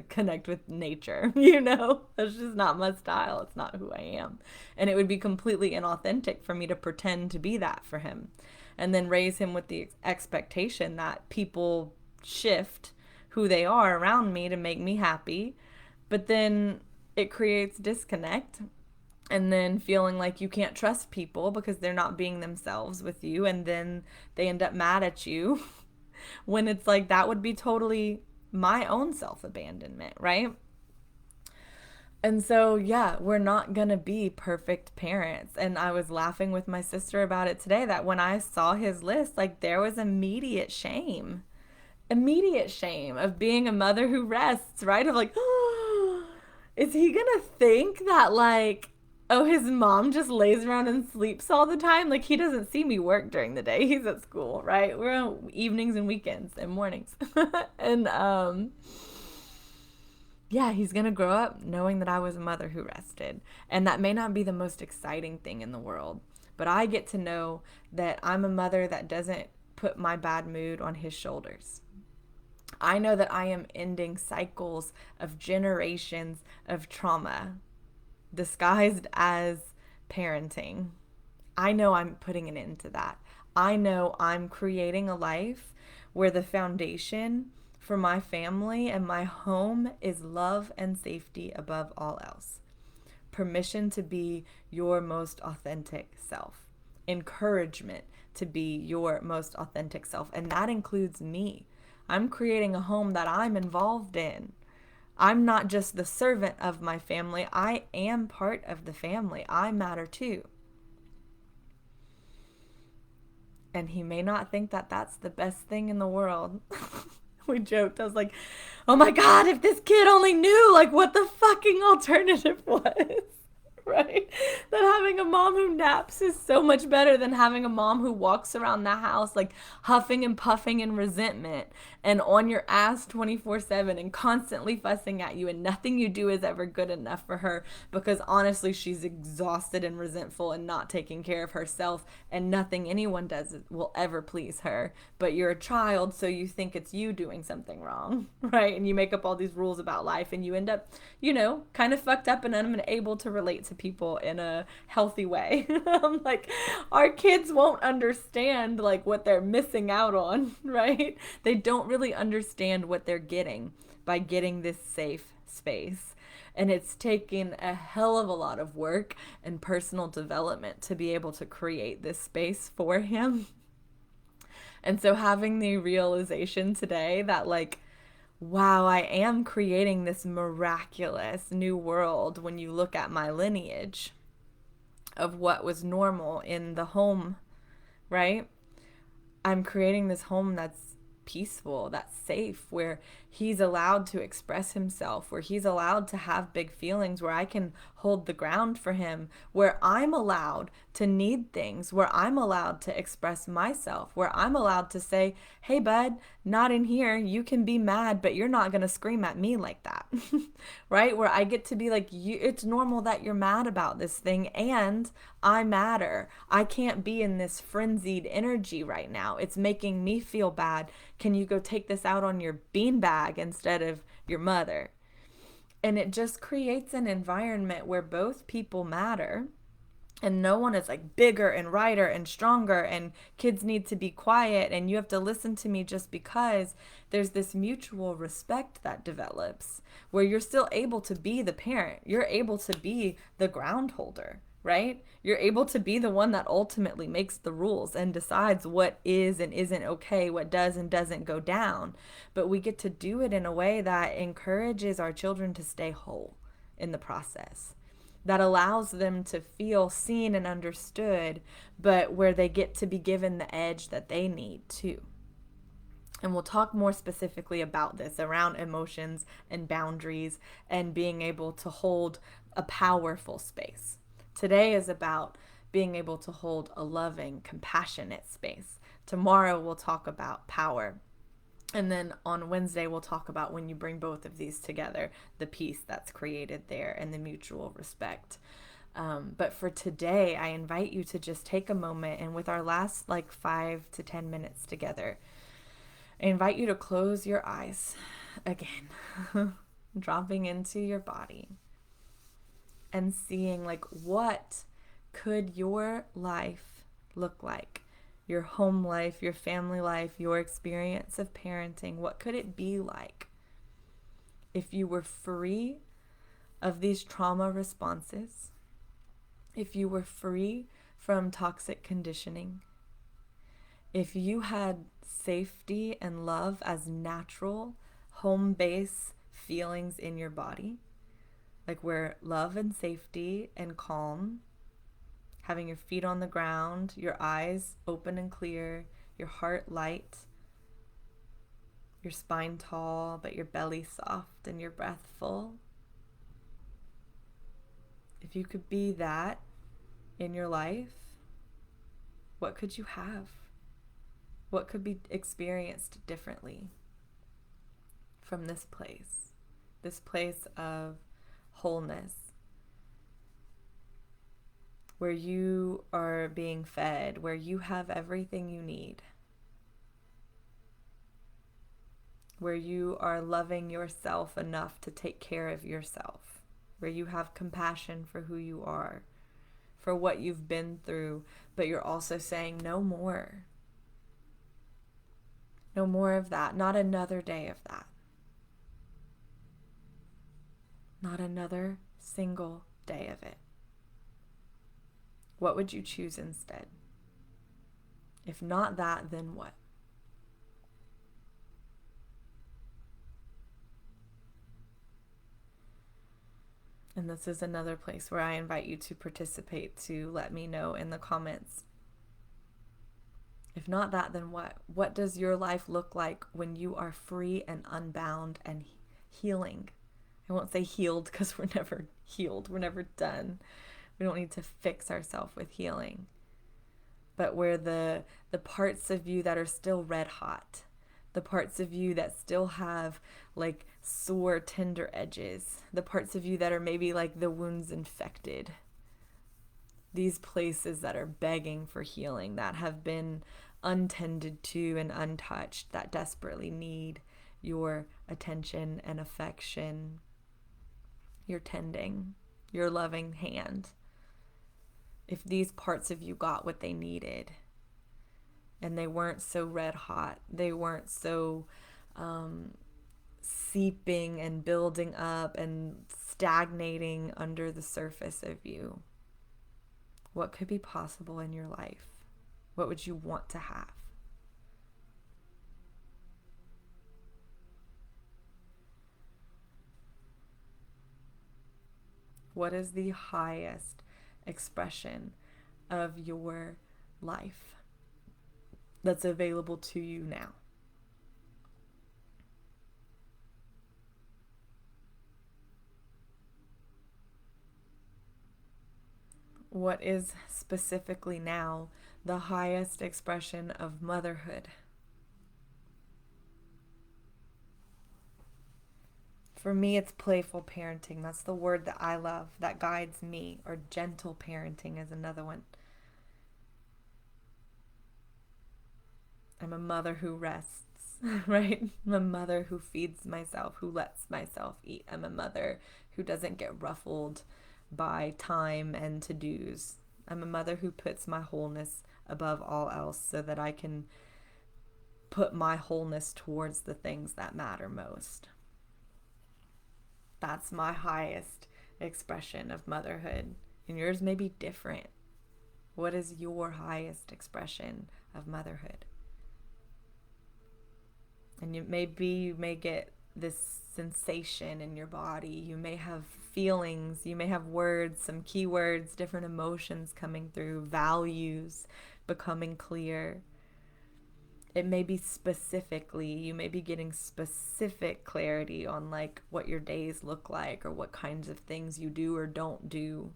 connect with nature, you know? That's just not my style. It's not who I am. And it would be completely inauthentic for me to pretend to be that for him. And then raise him with the expectation that people shift who they are around me to make me happy. But then it creates disconnect, and then feeling like you can't trust people because they're not being themselves with you. And then they end up mad at you when it's like that would be totally my own self-abandonment, right? And so, yeah, we're not going to be perfect parents. And I was laughing with my sister about it today that when I saw his list, like there was immediate shame of being a mother who rests, right? Of like, oh, is he going to think that like, oh, his mom just lays around and sleeps all the time? Like he doesn't see me work during the day. He's at school, right? We're on evenings and weekends and mornings. And, yeah, he's going to grow up knowing that I was a mother who rested. And that may not be the most exciting thing in the world, but I get to know that I'm a mother that doesn't put my bad mood on his shoulders. I know that I am ending cycles of generations of trauma disguised as parenting. I know I'm putting an end to that. I know I'm creating a life where the foundation for my family and my home is love and safety above all else. Permission to be your most authentic self. Encouragement to be your most authentic self. And that includes me. I'm creating a home that I'm involved in. I'm not just the servant of my family. I am part of the family. I matter too. And he may not think that that's the best thing in the world. We joked. I was like, oh my God, if this kid only knew like what the fucking alternative was. right? That having a mom who naps is so much better than having a mom who walks around the house like huffing and puffing in resentment and on your ass 24/7 and constantly fussing at you, and nothing you do is ever good enough for her because honestly she's exhausted and resentful and not taking care of herself, and nothing anyone does will ever please her. But you're a child, so you think it's you doing something wrong, right? And you make up all these rules about life and you end up, kind of fucked up and unable to relate to people in a healthy way. Like, our kids won't understand like what they're missing out on, right? They don't really understand what they're getting by getting this safe space. And it's taken a hell of a lot of work and personal development to be able to create this space for him. And so having the realization today that, like, wow, I am creating this miraculous new world when you look at my lineage of what was normal in the home, right? I'm creating this home that's peaceful, that's safe, where he's allowed to express himself, where he's allowed to have big feelings, where I can hold the ground for him, where I'm allowed to need things, where I'm allowed to express myself, where I'm allowed to say, hey, bud, not in here. You can be mad, but you're not going to scream at me like that, right? Where I get to be like, it's normal that you're mad about this thing, and I matter. I can't be in this frenzied energy right now. It's making me feel bad. Can you go take this out on your beanbag instead of your mother? And it just creates an environment where both people matter, and no one is like bigger and righter and stronger, and kids need to be quiet and you have to listen to me just because. There's this mutual respect that develops where you're still able to be the parent. You're able to be the ground holder, right? You're able to be the one that ultimately makes the rules and decides what is and isn't okay, what does and doesn't go down. But we get to do it in a way that encourages our children to stay whole in the process, that allows them to feel seen and understood, but where they get to be given the edge that they need too. And we'll talk more specifically about this around emotions and boundaries and being able to hold a powerful space. Today is about being able to hold a loving, compassionate space. Tomorrow we'll talk about power. And then on Wednesday, we'll talk about when you bring both of these together, the peace that's created there and the mutual respect. But for today, I invite you to just take a moment, and with our last like 5 to 10 minutes together, I invite you to close your eyes again, dropping into your body and seeing like, what could your life look like? Your home life, your family life, your experience of parenting, what could it be like if you were free of these trauma responses, if you were free from toxic conditioning, if you had safety and love as natural home-based feelings in your body, like where love and safety and calm, having your feet on the ground, your eyes open and clear, your heart light, your spine tall, but your belly soft and your breath full. If you could be that in your life, what could you have? What could be experienced differently from this place of wholeness, where you are being fed, where you have everything you need, where you are loving yourself enough to take care of yourself, where you have compassion for who you are, for what you've been through, but you're also saying no more. No more of that. Not another day of that. Not another single day of it. What would you choose instead? If not that, then what? And this is another place where I invite you to participate, to let me know in the comments. If not that, then what? What does your life look like when you are free and unbound and healing? I won't say healed because we're never healed. We're never done. We don't need to fix ourselves with healing. But where the parts of you that are still red hot, the parts of you that still have like sore, tender edges, the parts of you that are maybe like the wounds infected, these places that are begging for healing, that have been untended to and untouched, that desperately need your attention and affection, your tending, your loving hand. If these parts of you got what they needed, and they weren't so red hot, they weren't so seeping and building up and stagnating under the surface of you, what could be possible in your life? What would you want to have? What is the highest expression of your life that's available to you now? What is specifically now the highest expression of motherhood? For me, it's playful parenting. That's the word that I love, that guides me. Or gentle parenting is another one. I'm a mother who rests, right? I'm a mother who feeds myself, who lets myself eat. I'm a mother who doesn't get ruffled by time and to-dos. I'm a mother who puts my wholeness above all else so that I can put my wholeness towards the things that matter most. That's my highest expression of motherhood. And yours may be different. What is your highest expression of motherhood? And you may get this sensation in your body. You may have feelings, you may have words, some keywords, different emotions coming through, values becoming clear. It may be specifically, you may be getting specific clarity on like what your days look like or what kinds of things you do or don't do.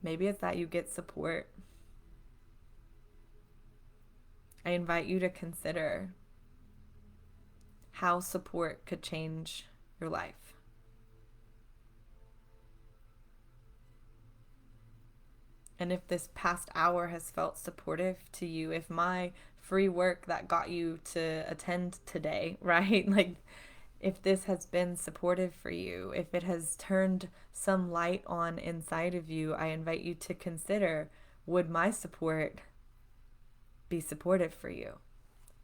Maybe it's that you get support. I invite you to consider how support could change your life. And if this past hour has felt supportive to you, if my free work that got you to attend today, right? Like, if this has been supportive for you, if it has turned some light on inside of you, I invite you to consider, would my support be supportive for you?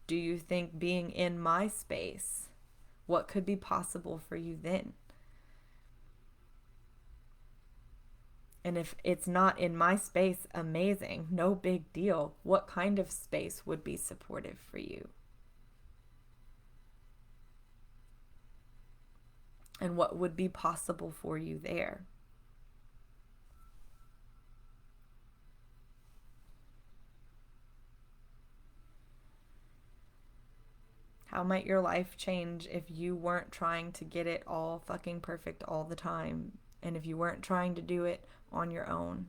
Do you think being in my space, what could be possible for you then? And if it's not in my space, amazing, no big deal. What kind of space would be supportive for you? And what would be possible for you there? How might your life change if you weren't trying to get it all fucking perfect all the time? And if you weren't trying to do it on your own?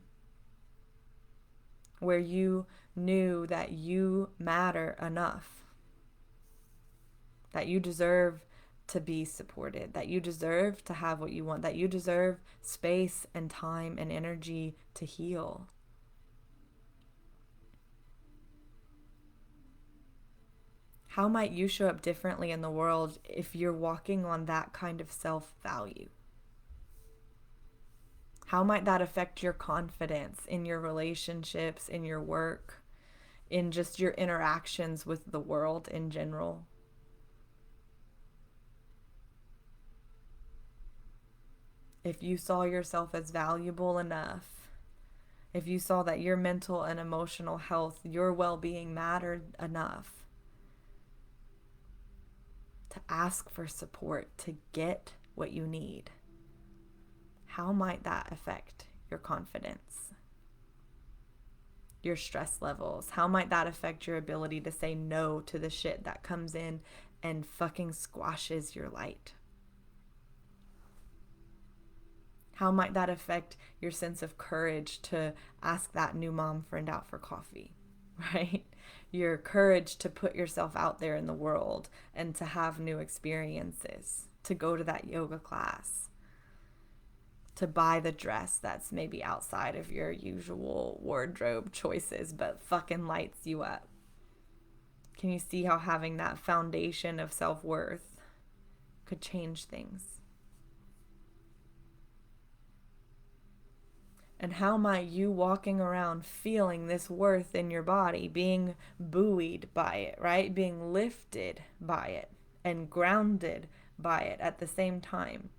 Where you knew that you matter enough, that you deserve to be supported, that you deserve to have what you want, that you deserve space and time and energy to heal. How might you show up differently in the world if you're walking on that kind of self-value? How might that affect your confidence in your relationships, in your work, in just your interactions with the world in general? If you saw yourself as valuable enough, if you saw that your mental and emotional health, your well-being mattered enough to ask for support, to get what you need, how might that affect your confidence, your stress levels? How might that affect your ability to say no to the shit that comes in and fucking squashes your light? How might that affect your sense of courage to ask that new mom friend out for coffee, right? Your courage to put yourself out there in the world and to have new experiences, to go to that yoga class, to buy the dress that's maybe outside of your usual wardrobe choices but fucking lights you up. Can you see how having that foundation of self-worth could change things? And how might you walking around feeling this worth in your body, being buoyed by it, right? Being lifted by it and grounded by it at the same time.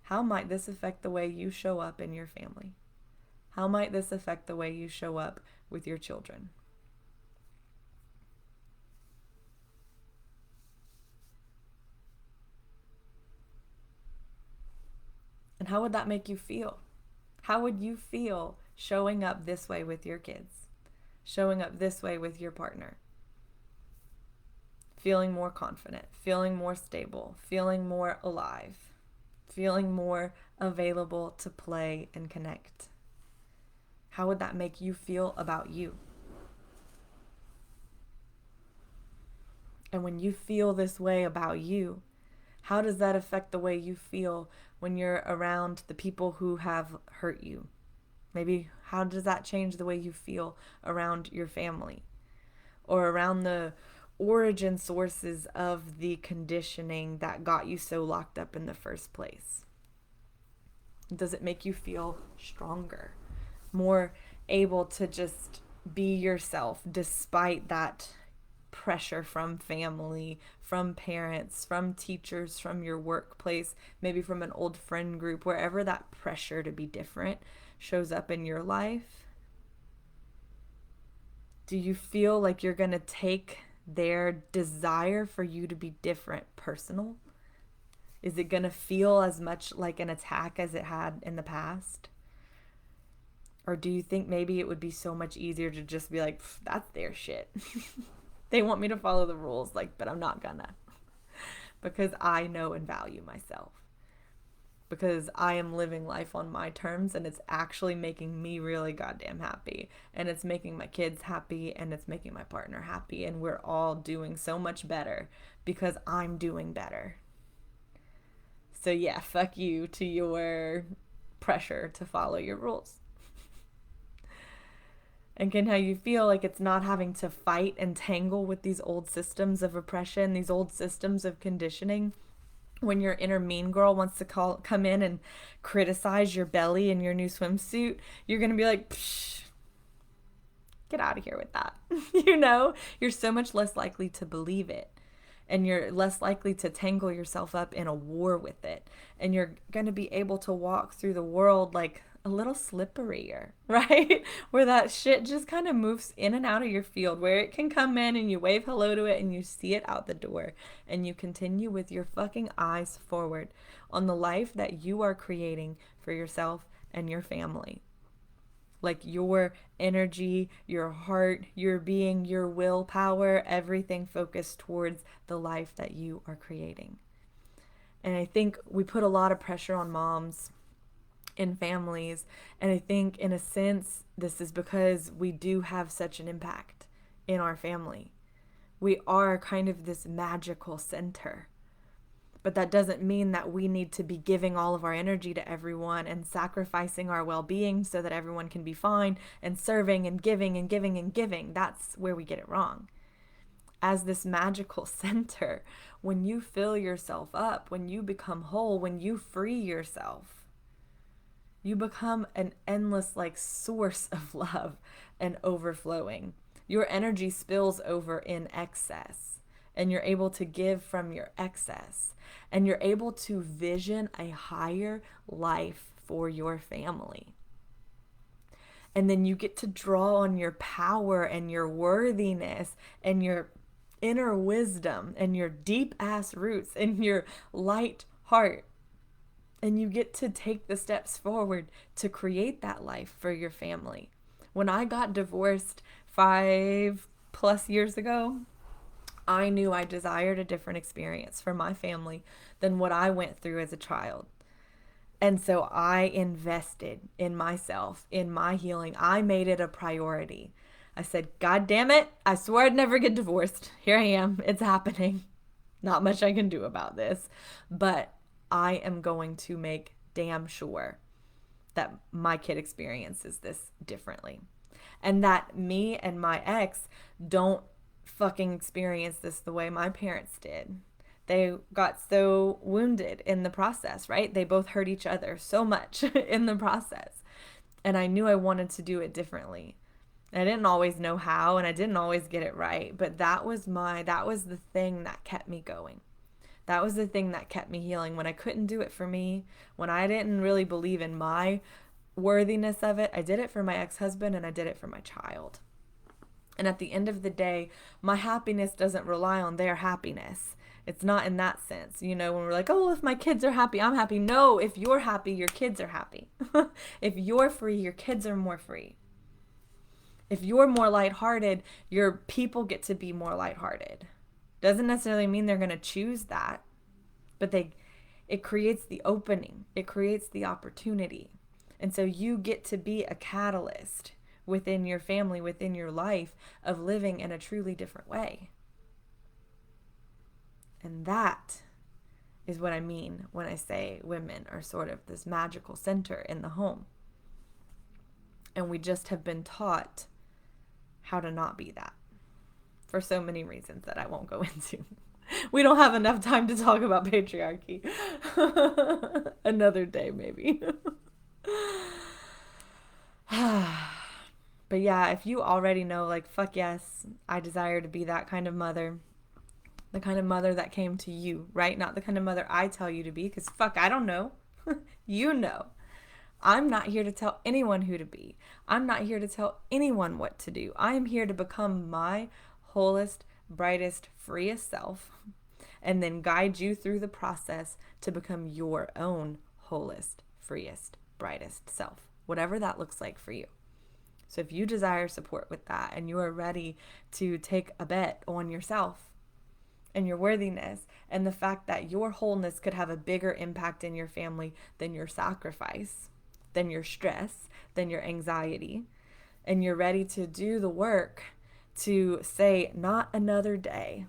How might this affect the way you show up in your family? How might this affect the way you show up with your children? And how would that make you feel? How would you feel showing up this way with your kids? Showing up this way with your partner? Feeling more confident, feeling more stable, feeling more alive, feeling more available to play and connect. How would that make you feel about you? And when you feel this way about you, how does that affect the way you feel when you're around the people who have hurt you? Maybe how does that change the way you feel around your family or around the origin sources of the conditioning that got you so locked up in the first place? Does it make you feel stronger, more able to just be yourself despite that pressure from family, from parents, from teachers, from your workplace, maybe from an old friend group, wherever that pressure to be different shows up in your life? Do you feel like you're going to take their desire for you to be different personal? Is it going to feel as much like an attack as it had in the past? Or do you think maybe it would be so much easier to just be like, that's their shit. They want me to follow the rules, but I'm not gonna. Because I know and value myself. Because I am living life on my terms and it's actually making me really goddamn happy. And it's making my kids happy and it's making my partner happy. And we're all doing so much better because I'm doing better. So yeah, fuck you to your pressure to follow your rules. And can how you feel like it's not having to fight and tangle with these old systems of oppression, these old systems of conditioning. When your inner mean girl wants to come in and criticize your belly in your new swimsuit, you're going to be like, psh, get out of here with that. You're so much less likely to believe it. And you're less likely to tangle yourself up in a war with it. And you're going to be able to walk through the world like a little slipperier, right? Where that shit just kind of moves in and out of your field, where it can come in and you wave hello to it and you see it out the door and you continue with your fucking eyes forward on the life that you are creating for yourself and your family. Like your energy, your heart, your being, your willpower, everything focused towards the life that you are creating. And I think we put a lot of pressure on moms in families. And I think in a sense, this is because we do have such an impact in our family. We are kind of this magical center. But that doesn't mean that we need to be giving all of our energy to everyone and sacrificing our well-being so that everyone can be fine and serving and giving and giving and giving. That's where we get it wrong. As this magical center, when you fill yourself up, when you become whole, when you free yourself, you become an endless source of love and overflowing. Your energy spills over in excess and you're able to give from your excess and you're able to vision a higher life for your family. And then you get to draw on your power and your worthiness and your inner wisdom and your deep ass roots and your light heart. And you get to take the steps forward to create that life for your family. When I got divorced 5+ years ago, I knew I desired a different experience for my family than what I went through as a child. And so I invested in myself, in my healing. I made it a priority. I said, God damn it, I swore I'd never get divorced. Here I am. It's happening. Not much I can do about this. But I am going to make damn sure that my kid experiences this differently. And that me and my ex don't fucking experience this the way my parents did. They got so wounded in the process, right? They both hurt each other so much in the process. And I knew I wanted to do it differently. I didn't always know how, and I didn't always get it right, but that was the thing that kept me going. That was the thing that kept me healing when I couldn't do it for me, when I didn't really believe in my worthiness of it. I did it for my ex-husband and I did it for my child. And at the end of the day, my happiness doesn't rely on their happiness. It's not in that sense. You know, when we're like, oh, well, if my kids are happy, I'm happy. No, if you're happy, your kids are happy. If you're free, your kids are more free. If you're more lighthearted, your people get to be more lighthearted. Doesn't necessarily mean they're going to choose that, but it creates the opening. It creates the opportunity. And so you get to be a catalyst within your family, within your life, of living in a truly different way. And that is what I mean when I say women are sort of this magical center in the home. And we just have been taught how to not be that for so many reasons that I won't go into. We don't have enough time to talk about patriarchy. Another day, maybe. But yeah, if you already know, like, fuck yes, I desire to be that kind of mother. The kind of mother that came to you, right? Not the kind of mother I tell you to be, because fuck, I don't know. You know. I'm not here to tell anyone who to be. I'm not here to tell anyone what to do. I am here to become my wholest, brightest, freest self, and then guide you through the process to become your own wholest, freest, brightest self, whatever that looks like for you. So if you desire support with that and you are ready to take a bet on yourself and your worthiness and the fact that your wholeness could have a bigger impact in your family than your sacrifice, than your stress, than your anxiety, and you're ready to do the work to say, not another day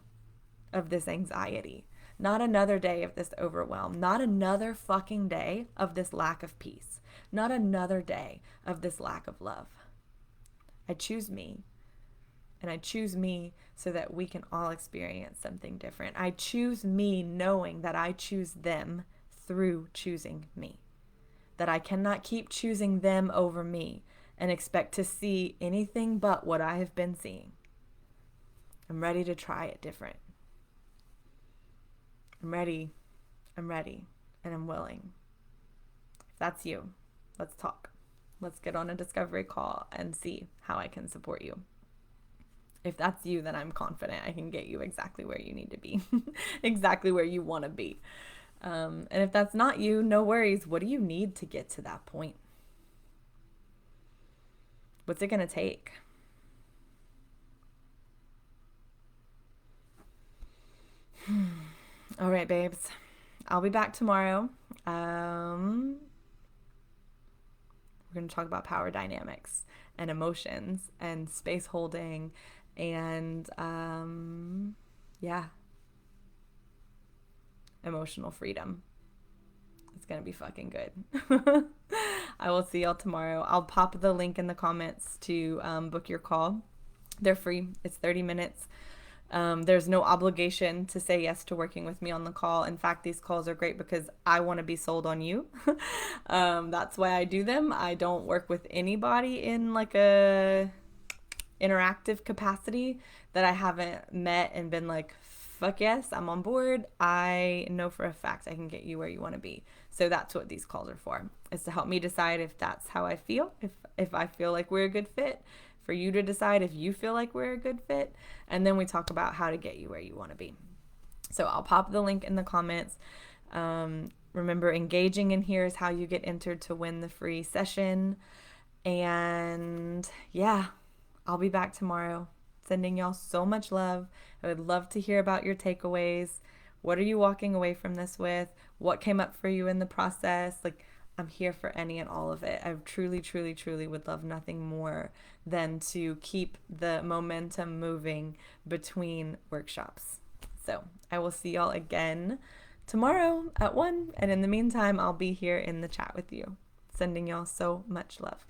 of this anxiety, not another day of this overwhelm, not another fucking day of this lack of peace, not another day of this lack of love. I choose me. And I choose me so that we can all experience something different. I choose me knowing that I choose them through choosing me. That I cannot keep choosing them over me and expect to see anything but what I have been seeing. I'm ready to try it different. I'm ready, and I'm willing. If that's you, let's talk. Let's get on a discovery call and see how I can support you. If that's you, then I'm confident I can get you exactly where you need to be, exactly where you want to be. And if that's not you, no worries. What do you need to get to that point? What's it going to take? All right, babes. I'll be back tomorrow. We're going to talk about power dynamics and emotions and space holding and, emotional freedom. It's going to be fucking good. I will see y'all tomorrow. I'll pop the link in the comments to book your call. They're free. It's 30 minutes. There's no obligation to say yes to working with me on the call. In fact, these calls are great because I want to be sold on you. That's why I do them. I don't work with anybody in like a interactive capacity that I haven't met and been like, fuck yes, I'm on board. I know for a fact I can get you where you want to be. So that's what these calls are for. It's to help me decide if that's how I feel, if I feel like we're a good fit, for you to decide if you feel like we're a good fit, and then we talk about how to get you where you want to be. So I'll pop the link in the comments. Remember, engaging in here is how you get entered to win the free session. And yeah, I'll be back tomorrow. Sending y'all so much love. I would love to hear about your takeaways. What are you walking away from this with? What came up for you in the process? Like, I'm here for any and all of it. I truly, truly, truly would love nothing more than to keep the momentum moving between workshops. So I will see y'all again tomorrow at 1. And in the meantime, I'll be here in the chat with you. Sending y'all so much love.